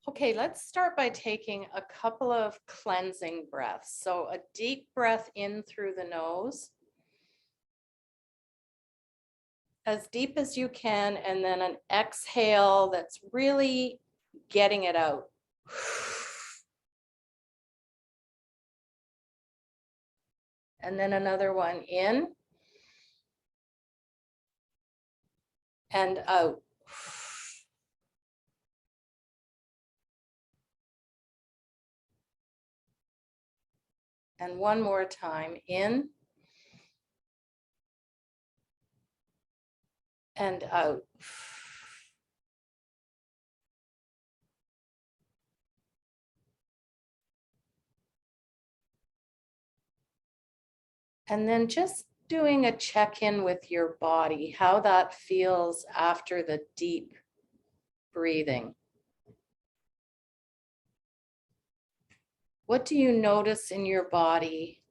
Okay, let's start by taking a couple of cleansing breaths. So a deep breath in through the nose, as deep as you can, and then an exhale that's really getting it out. And then another one in and out. And one more time, in and out. And then just doing a check-in with your body, how that feels after the deep breathing. What do you notice in your body?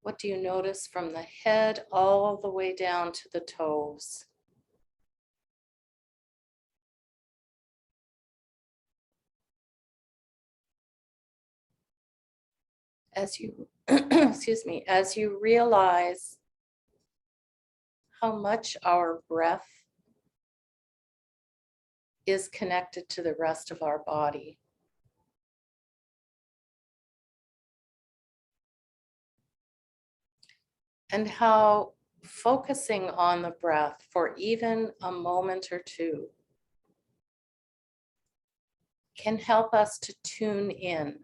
What do you notice from the head all the way down to the toes? As you, excuse me, as you realize how much our breath is connected to the rest of our body. And how focusing on the breath for even a moment or two can help us to tune in.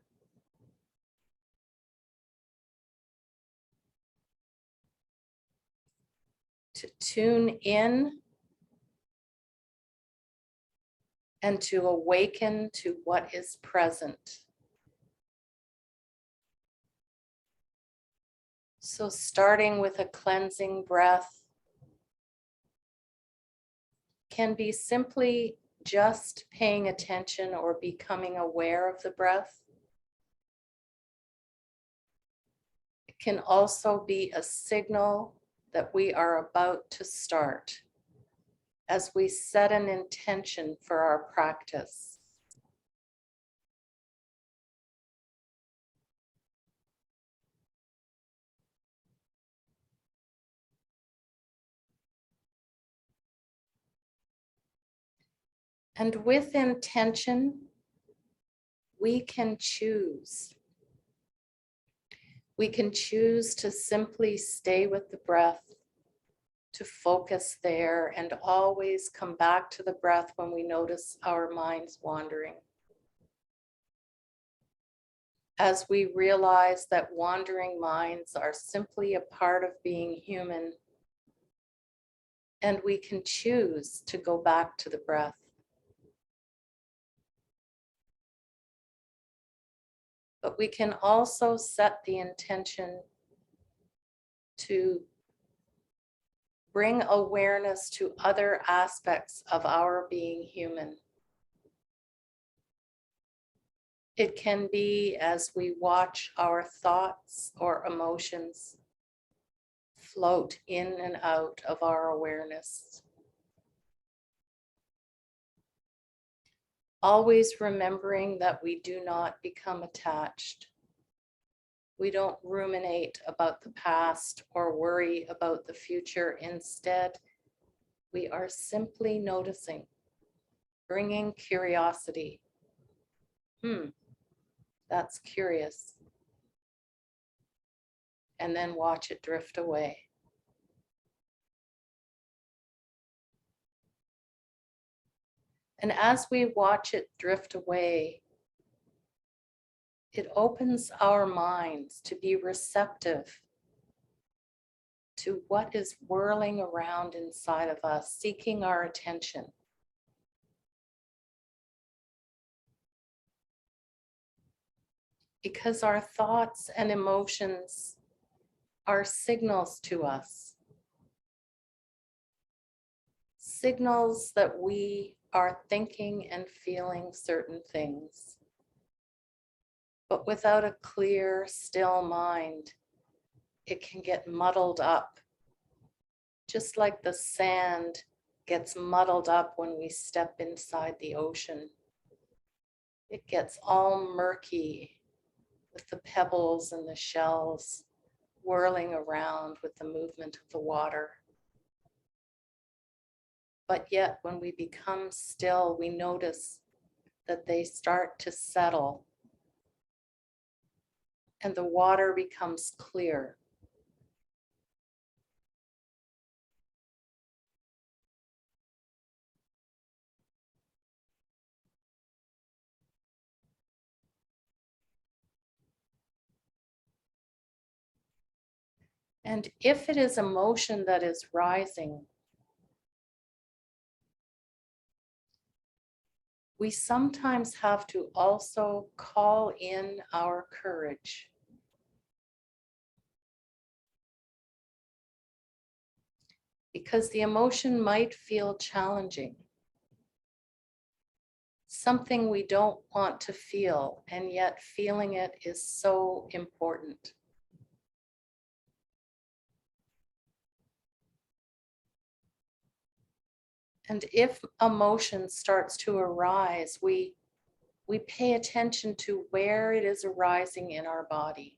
To tune in and to awaken to what is present. So starting with a cleansing breath can be simply just paying attention or becoming aware of the breath. It can also be a signal that we are about to start as we set an intention for our practice. And with intention, we can choose. We can choose to simply stay with the breath, to focus there, and always come back to the breath when we notice our minds wandering. As we realize that wandering minds are simply a part of being human, and we can choose to go back to the breath. But we can also set the intention to bring awareness to other aspects of our being human. It can be as we watch our thoughts or emotions float in and out of our awareness. Always remembering that we do not become attached. We don't ruminate about the past or worry about the future. Instead, we are simply noticing, bringing curiosity. That's curious. And then watch it drift away. And as we watch it drift away, it opens our minds to be receptive to what is whirling around inside of us, seeking our attention. Because our thoughts and emotions are signals to us. Signals that we are thinking and feeling certain things. But without a clear, still mind, it can get muddled up, just like the sand gets muddled up when we step inside the ocean. It gets all murky with the pebbles and the shells whirling around with the movement of the water. But yet, when we become still, we notice that they start to settle and the water becomes clear. And if it is emotion that is rising, we sometimes have to also call in our courage. Because the emotion might feel challenging, something we don't want to feel, and yet feeling it is so important. And if emotion starts to arise, we pay attention to where it is arising in our body.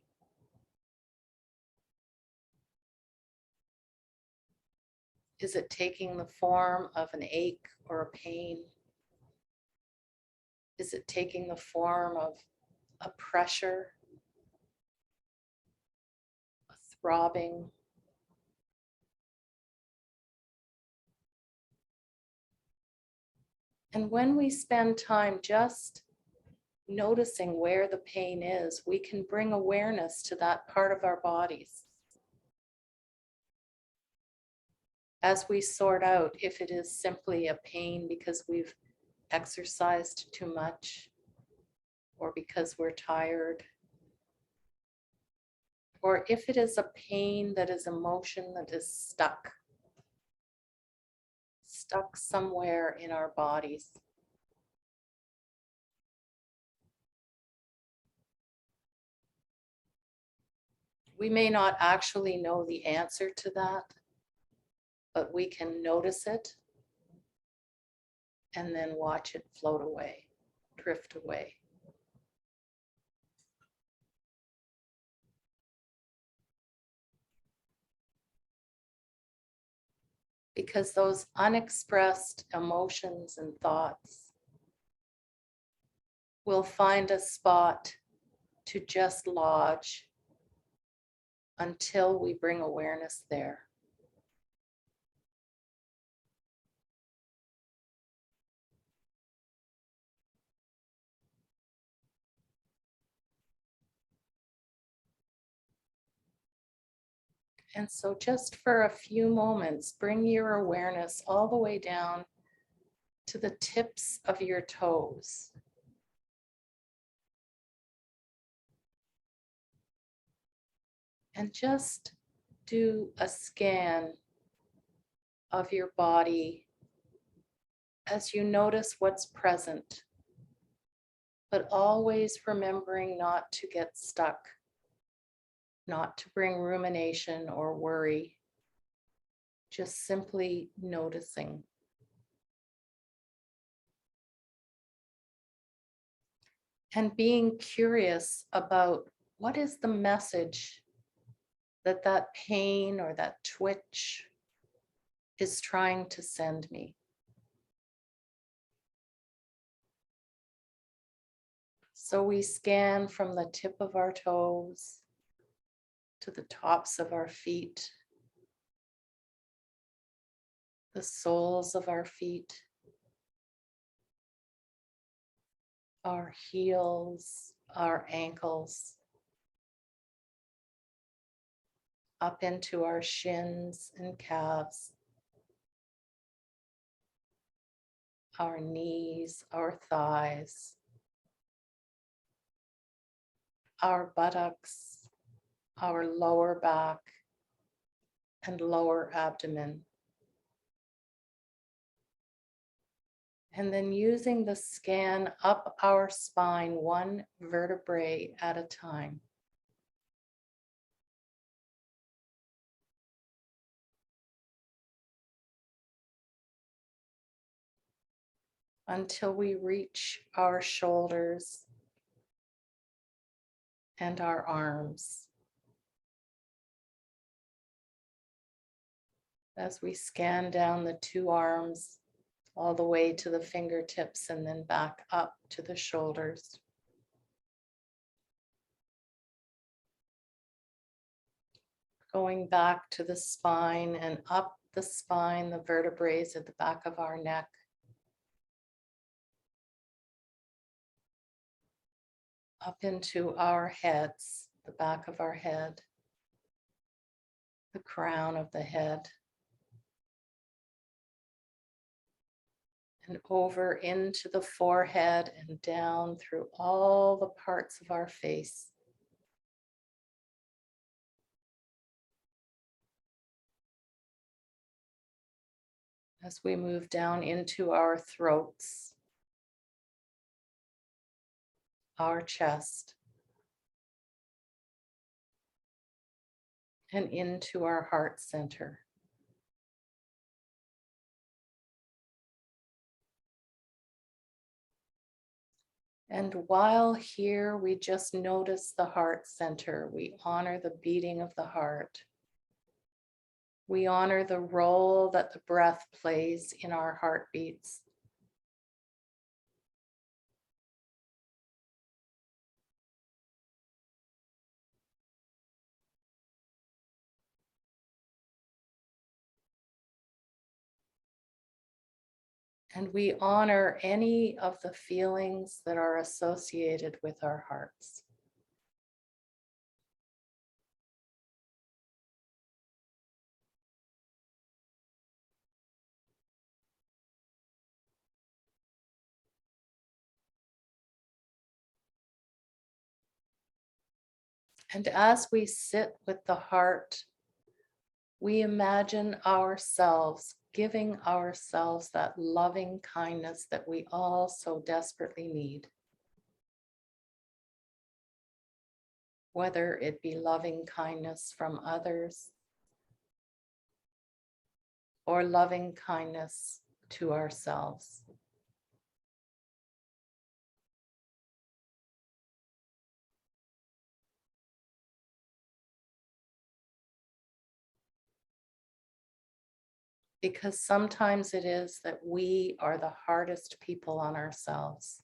Is it taking the form of an ache or a pain? Is it taking the form of a pressure, a throbbing? And when we spend time just noticing where the pain is, we can bring awareness to that part of our bodies. As we sort out if it is simply a pain because we've exercised too much, or because we're tired, or if it is a pain that is emotion that is stuck somewhere in our bodies. We may not actually know the answer to that, but we can notice it and then watch it float away, drift away. Because those unexpressed emotions and thoughts will find a spot to just lodge until we bring awareness there. And so just for a few moments, bring your awareness all the way down to the tips of your toes. And just do a scan of your body as you notice what's present, but always remembering not to get stuck, not to bring rumination or worry, just simply noticing. And being curious about what is the message that that pain or that twitch is trying to send me. So we scan from the tip of our toes to the tops of our feet, the soles of our feet, our heels, our ankles, up into our shins and calves, our knees, our thighs, our buttocks, our lower back, and lower abdomen. And then using the scan up our spine, one vertebrae at a time. until we reach our shoulders and our arms. As we scan down the two arms all the way to the fingertips and then back up to the shoulders. Going back to the spine and up the spine, the vertebrae at the back of our neck. Up into our heads, the back of our head, the crown of the head, and over into the forehead and down through all the parts of our face. As we move down into our throats, our chest, and into our heart center. And while here, we just notice the heart center. We honor the beating of the heart. We honor the role that the breath plays in our heartbeats. And we honor any of the feelings that are associated with our hearts. And as we sit with the heart, we imagine ourselves giving ourselves that loving kindness that we all so desperately need. Whether it be loving kindness from others or loving kindness to ourselves. Because sometimes it is that we are the hardest people on ourselves.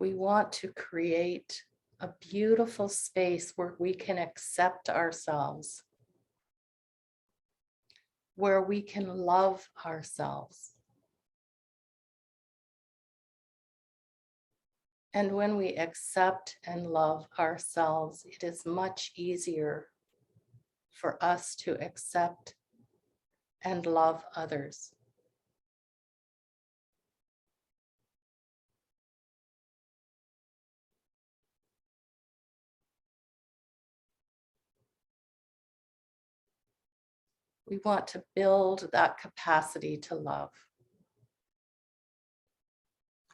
We want to create a beautiful space where we can accept ourselves, where we can love ourselves. And when we accept and love ourselves, it is much easier for us to accept and love others. We want to build that capacity to love,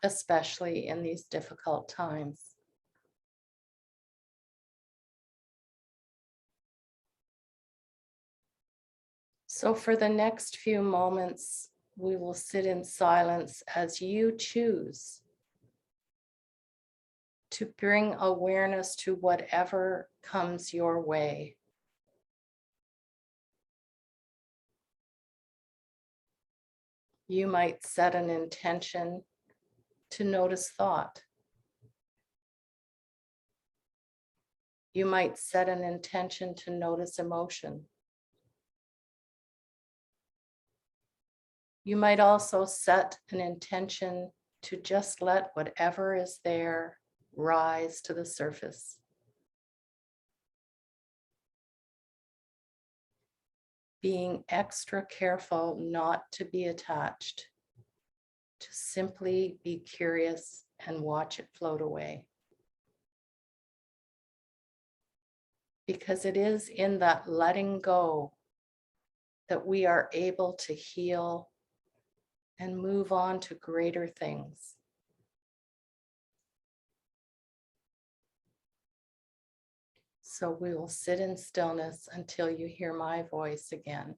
especially in these difficult times. So for the next few moments, we will sit in silence as you choose to bring awareness to whatever comes your way. You might set an intention to notice thought. You might set an intention to notice emotion. You might also set an intention to just let whatever is there rise to the surface. Being extra careful not to be attached, to simply be curious and watch it float away. Because it is in that letting go that we are able to heal and move on to greater things. So we will sit in stillness until you hear my voice again.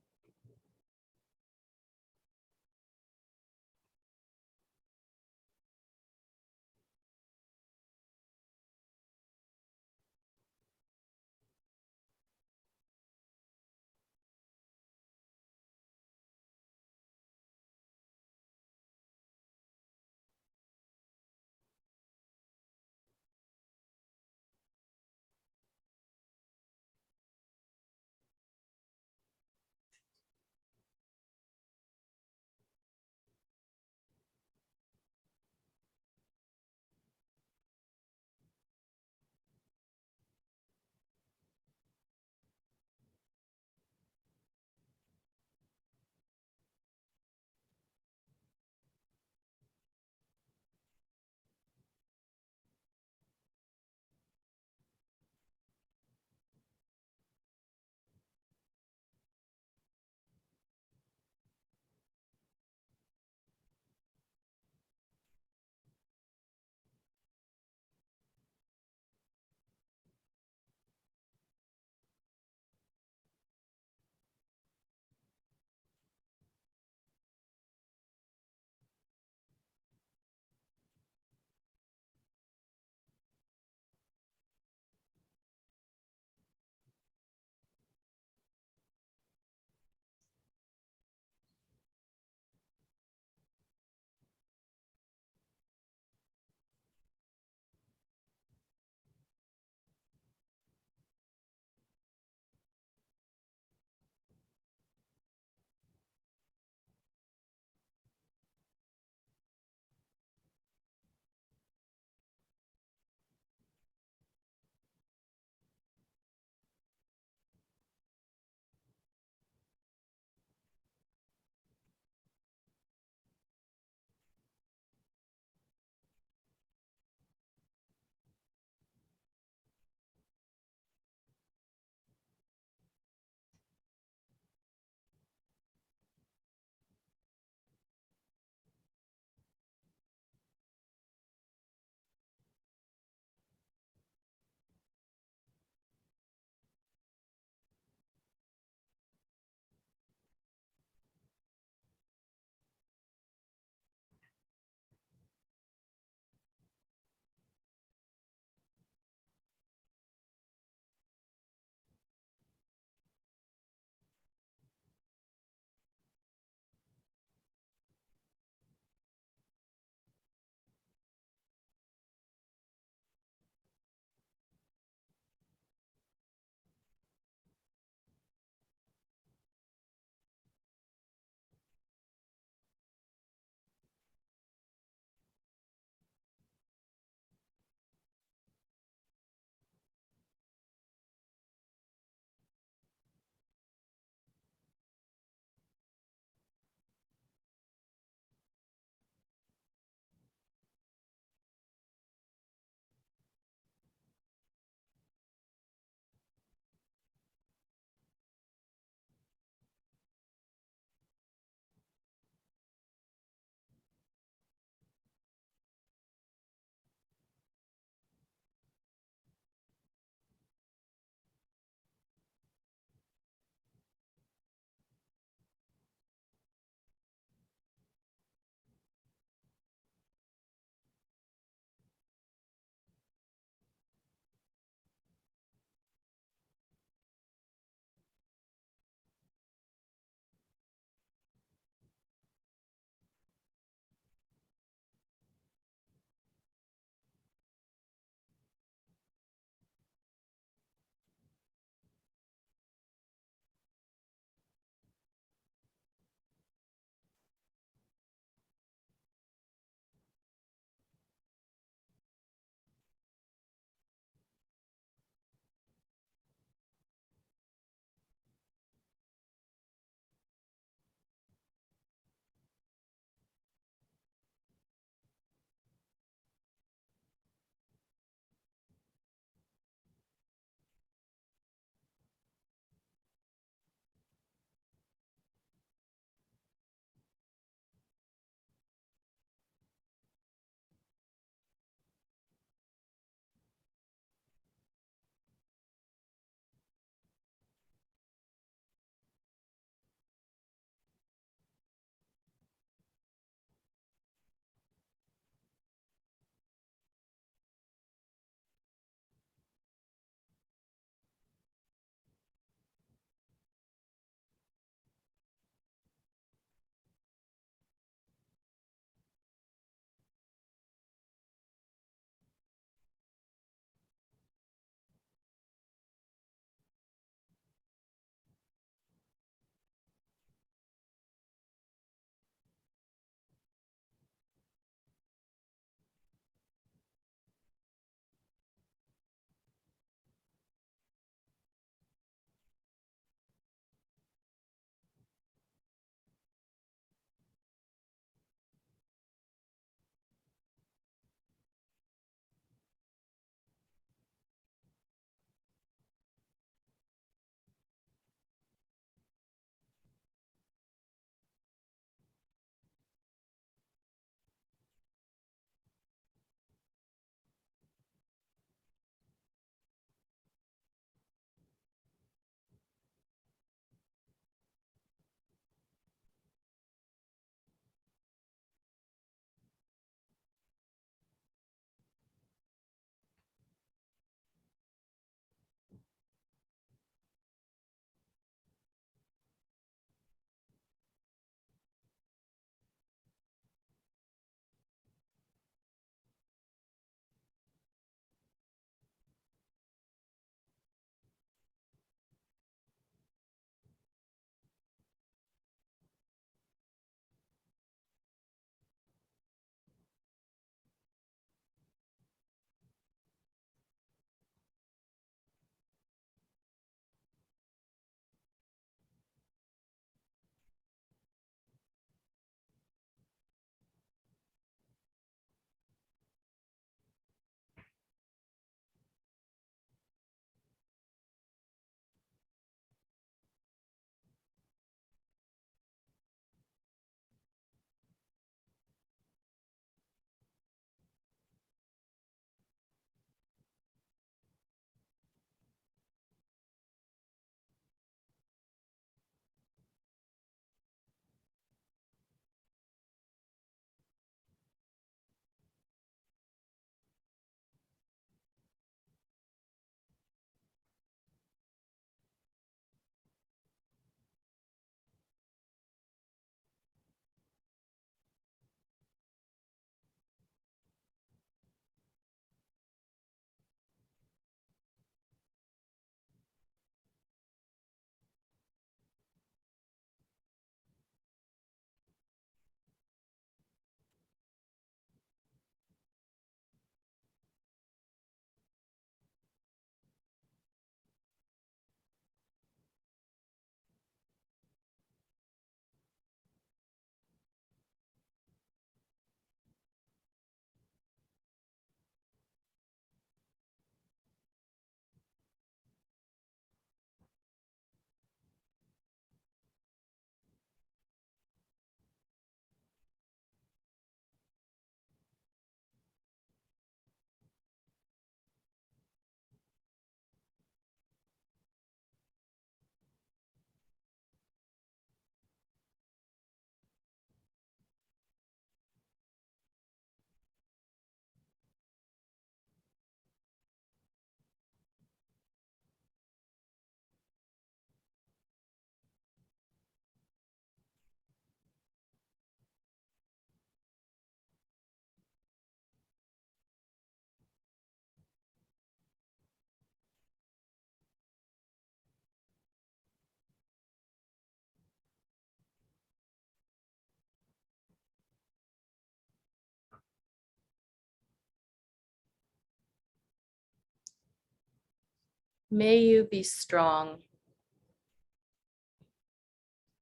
May you be strong.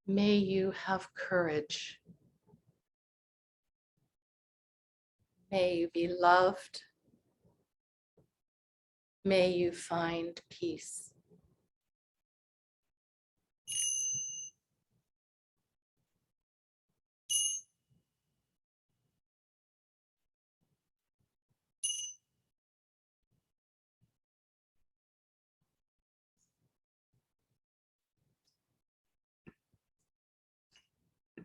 May you have courage. May you be loved. May you find peace.